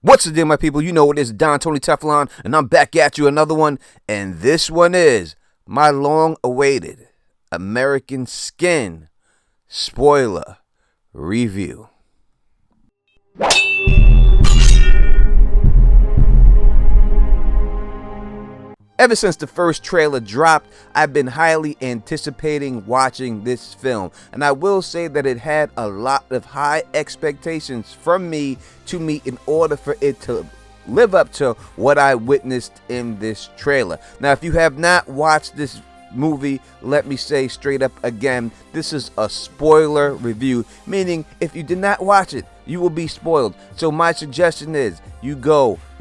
What's the deal, my people? You know it is Don Tony Teflon, and I'm back at you another one. And this one is my long-awaited American Skin spoiler review. Ever since the first trailer dropped, I've been highly anticipating watching this film, and I will say that it had a lot of high expectations from me to meet in order for it to live up to what I witnessed in this trailer. Now, if you have not watched this movie, let me say straight up again, this is a spoiler review, meaning if you did not watch it, you will be spoiled. So my suggestion is you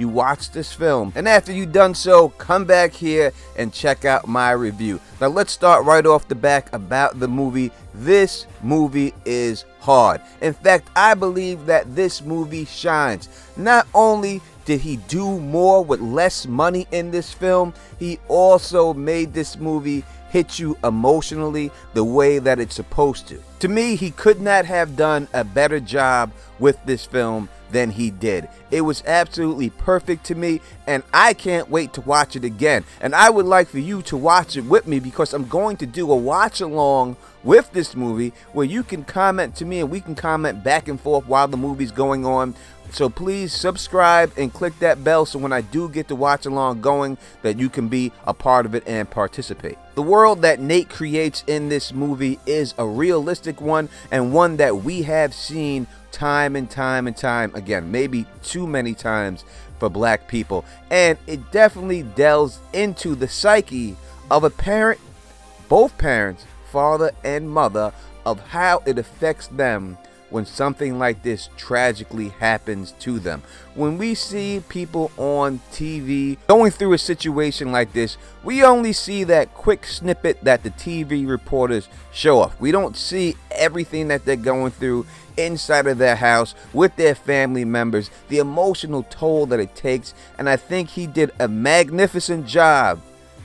watch this film, and after you've done so, come back here and check out my review. Now let's start right off the back about the movie. This movie is hard. In fact, I believe that this movie shines. Not only did he do more with less money in this film, he also made this movie hit you emotionally the way that it's supposed to. To me, he could not have done a better job with this film than he did. It was absolutely perfect to me, and I can't wait to watch it again. And I would like for you to watch it with me, because I'm going to do a watch along with this movie where you can comment to me and we can comment back and forth while the movie's going on. So please subscribe and click that bell so when I do get the watch along going, that you can be a part of it and participate. The world that Nate creates in this movie is a realistic one, and one that we have seen time and time again, maybe too many times for black people. And it definitely delves into the psyche of a parent, both parents, father and mother, of how it affects them when something like this tragically happens to them. When we see people on TV going through a situation like this, we only see that quick snippet that the TV reporters show off. We don't see everything that they're going through inside of their house with their family members, the emotional toll that it takes. And I think he did a magnificent job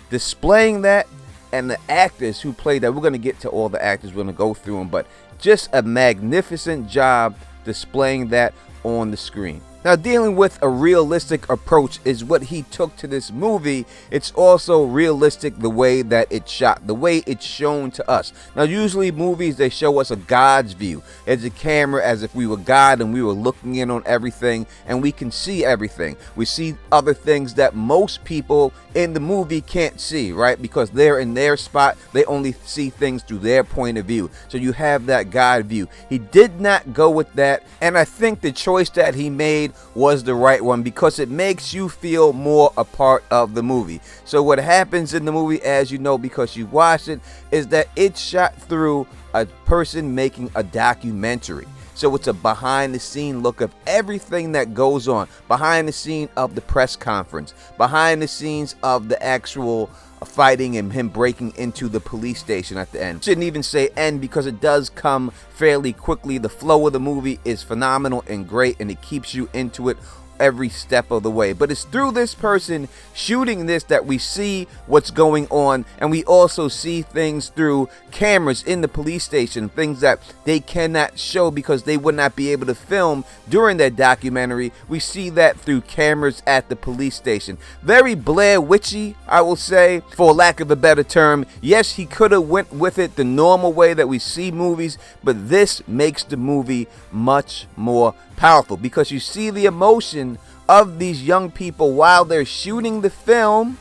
displaying that, and the actors who played that. We're going to get to all the actors, we're going to go through them, but just a magnificent job displaying that on the screen. Now, dealing with a realistic approach is what he took to this movie. It's also realistic the way that it's shot, the way it's shown to us. Now, usually movies, they show us a God's view. It's a camera as if we were God and we were looking in on everything, and we can see everything. We see other things that most people in the movie can't see, right? Because they're in their spot, they only see things through their point of view. So you have that God view. He did not go with that, and I think the choice that he made was the right one, because it makes you feel more a part of the movie. So what happens in the movie, as you know because you watched it, is that it's shot through a person making a documentary. So it's a behind the scene look of everything that goes on, behind the scene of the press conference, behind the scenes of the actual fighting and him breaking into the police station at the end. Shouldn't even say end, because it does come fairly quickly. The flow of the movie is phenomenal and great, and it keeps you into it every step of the way. But it's through this person shooting this that we see what's going on, and we also see things through cameras in the police station, things that they cannot show because they would not be able to film during that documentary. We see that through cameras at the police station. Very Blair Witchy, I will say, for lack of a better term. Yes, he could have went with it the normal way that we see movies, but this makes the movie much more powerful, because you see the emotion of these young people while they're shooting the film,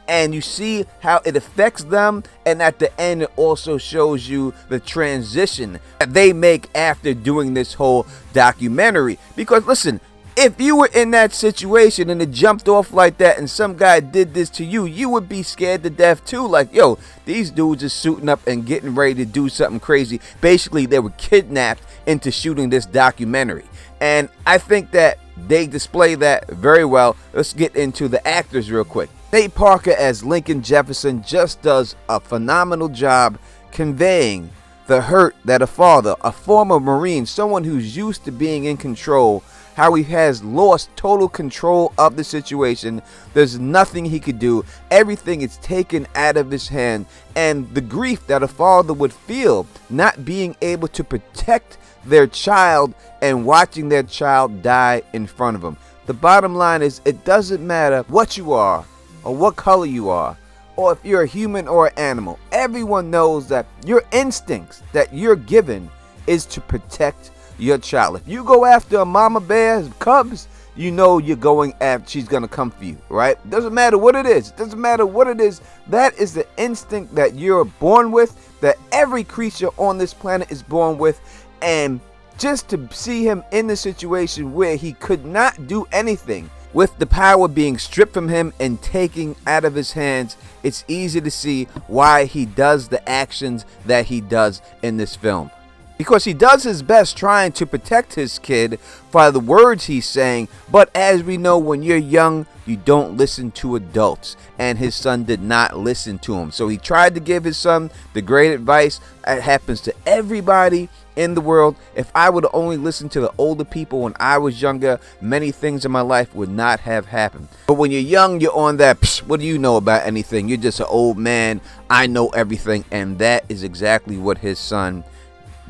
and you see how it affects them, and at the end it also shows you the transition that they make after doing this whole documentary. Because listen, if you were in that situation and it jumped off like that and some guy did this to you, you would be scared to death too. Like, yo, these dudes are suiting up and getting ready to do something crazy. Basically, they were kidnapped into shooting this documentary. And I think that they display that very well. Let's get into the actors real quick. Nate Parker as Lincoln Jefferson just does a phenomenal job conveying the hurt that a father, a former Marine, someone who's used to being in control, how he has lost total control of the situation. There's nothing he could do. Everything is taken out of his hand. And the grief that a father would feel not being able to protect their child and watching their child die in front of them. The bottom line is, it doesn't matter what you are or what color you are, or if you're a human or an animal. Everyone knows that your instincts that you're given is to protect your child. If you go after a mama bear's cubs, you know you're going after, she's going to come for you, right? Doesn't matter what it is. Doesn't matter what it is. That is the instinct that you're born with, that every creature on this planet is born with. And just to see him in the situation where he could not do anything, with the power being stripped from him and taken out of his hands, it's easy to see why he does the actions that he does in this film. Because he does his best trying to protect his kid by the words he's saying, but as we know, when you're young, you don't listen to adults, and his son did not listen to him. So he tried to give his son the great advice that happens to everybody in the world. If I would only listen to the older people when I was younger, many things in my life would not have happened. But when you're young, you're on that, what do you know about anything? You're just an old man. I know everything. And that is exactly what his son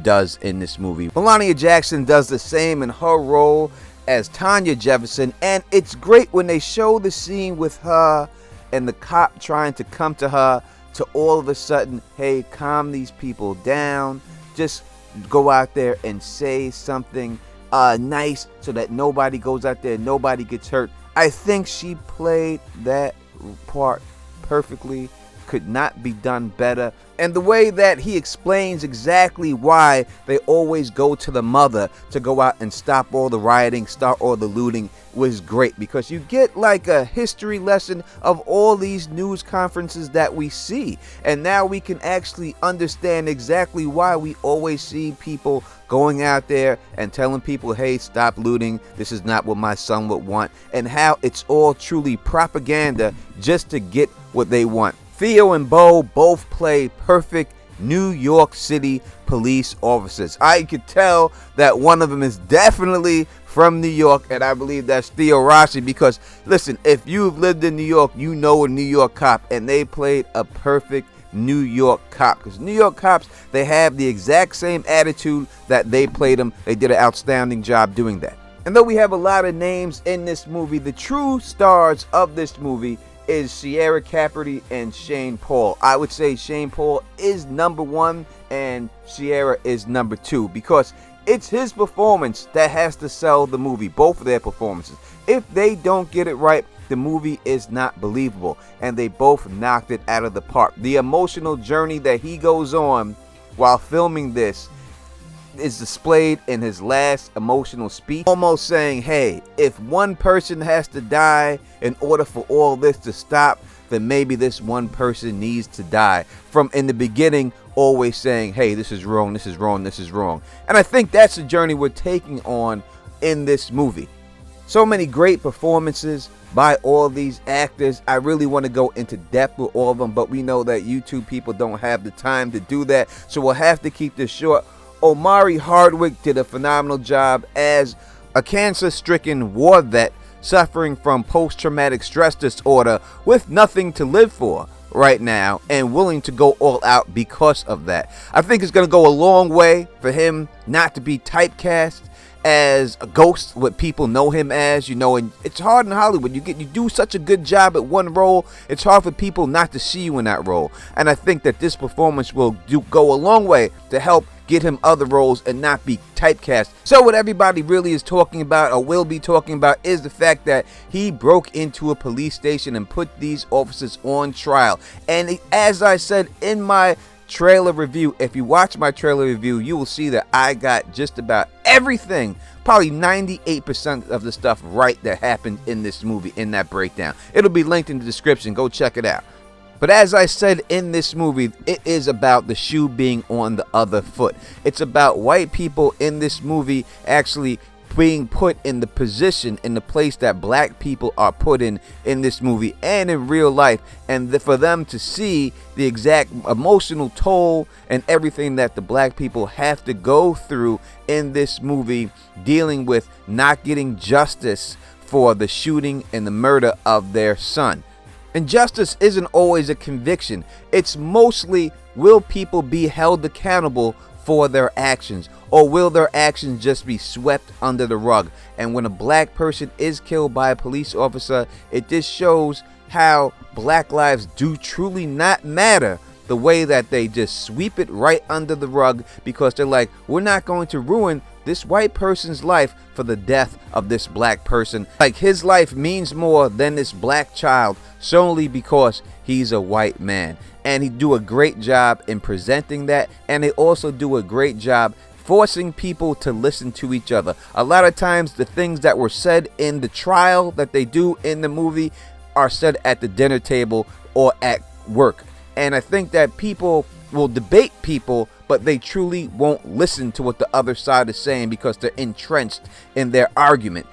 does in this movie. Melania Jackson does the same in her role as Tanya Jefferson, and it's great when they show the scene with her and the cop trying to come to her to all of a sudden, hey, calm these people down, just go out there and say something nice so that nobody goes out there, nobody gets hurt. I think she played that part perfectly. Could not be done better. And the way that he explains exactly why they always go to the mother to go out and stop all the rioting, stop all the looting, was great, because you get like a history lesson of all these news conferences that we see, and now we can actually understand exactly why we always see people going out there and telling people, hey, stop looting, this is not what my son would want, and how it's all truly propaganda just to get what they want. Theo and Bo both play perfect New York City police officers. I could tell that one of them is definitely from New York, and I believe that's Theo Rossi, because listen, if you've lived in New York, you know a New York cop, and they played a perfect New York cop, because New York cops, they have the exact same attitude that they played them. They did an outstanding job doing that. And though we have a lot of names in this movie, the true stars of this movie is Sierra Caperty and Shane Paul. I would say Shane Paul is number one and Sierra is number two, because it's his performance that has to sell the movie, both of their performances. If they don't get it right, the movie is not believable, and they both knocked it out of the park. The emotional journey that he goes on while filming this is displayed in his last emotional speech, almost saying, hey, if one person has to die in order for all this to stop, then maybe this one person needs to die. From in the beginning, always saying, hey, this is wrong, this is wrong, this is wrong. And I think that's the journey we're taking on in this movie. So many great performances by all these actors. I really want to go into depth with all of them, but we know that YouTube people don't have the time to do that, so we'll have to keep this short. Omari Hardwick did a phenomenal job as a cancer-stricken war vet suffering from post-traumatic stress disorder with nothing to live for right now and willing to go all out because of that. I think it's going to go a long way for him not to be typecast as a ghost, what people know him as, you know. And it's hard in Hollywood. You do such a good job at one role, it's hard for people not to see you in that role. And I think that this performance will go a long way to help get him other roles and not be typecast. So what everybody really is talking about, or will be talking about, is the fact that he broke into a police station and put these officers on trial. And as I said in my trailer review, if you watch my trailer review, you will see that I got just about everything, probably 98% of the stuff right that happened in this movie, in that breakdown. It'll be linked in the description. Go check it out. But as I said, in this movie, it is about the shoe being on the other foot. It's about white people in this movie actually being put in the position, in the place that black people are put in this movie and in real life, and for them to see the exact emotional toll and everything that the black people have to go through in this movie, dealing with not getting justice for the shooting and the murder of their son. And justice isn't always a conviction. It's mostly, will people be held accountable for their actions? Or will their actions just be swept under the rug? And when a black person is killed by a police officer, it just shows how black lives do truly not matter, the way that they just sweep it right under the rug because they're like, we're not going to ruin this white person's life for the death of this black person. Like his life means more than this black child solely because he's a white man. And he do a great job in presenting that, and they also do a great job forcing people to listen to each other. A lot of times the things that were said in the trial that they do in the movie are said at the dinner table or at work. And I think that people will debate people, but they truly won't listen to what the other side is saying because they're entrenched in their argument.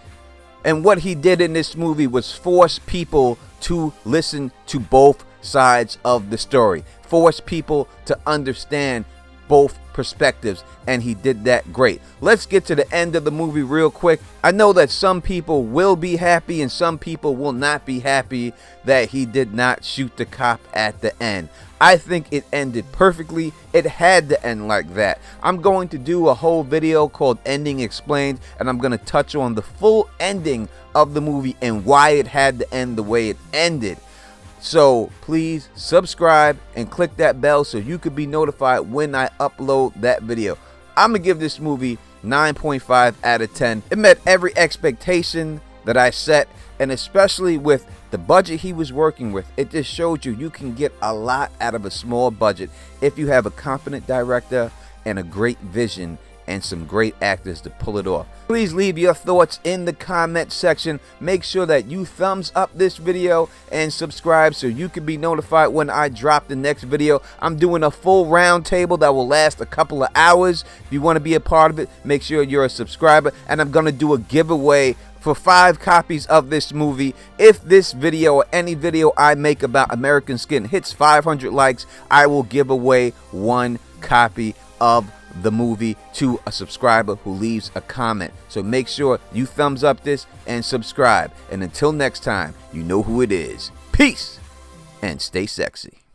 And what he did in this movie was force people to listen to both sides of the story, force people to understand both perspectives, and he did that great. Let's get to the end of the movie real quick. I know that some people will be happy and some people will not be happy that he did not shoot the cop at the end. I think it ended perfectly. It had to end like that. I'm going to do a whole video called Ending Explained, and I'm going to touch on the full ending of the movie and why it had to end the way it ended. So please subscribe and click that bell so you could be notified when I upload that video. I'm going to give this movie 9.5 out of 10. It met every expectation that I set, and especially with the budget he was working with, it just showed you can get a lot out of a small budget if you have a competent director and a great vision and some great actors to pull it off. Please leave your thoughts in the comment section. Make sure that you thumbs up this video and subscribe so you can be notified when I drop the next video. I'm doing a full round table that will last a couple of hours. If you want to be a part of it, make sure you're a subscriber, and I'm going to do a giveaway for 5 copies of this movie. If this video or any video I make about American Skin hits 500 likes, I will give away 1 copy of the movie to a subscriber who leaves a comment. So make sure you thumbs up this and subscribe. And until next time, you know who it is. Peace and stay sexy.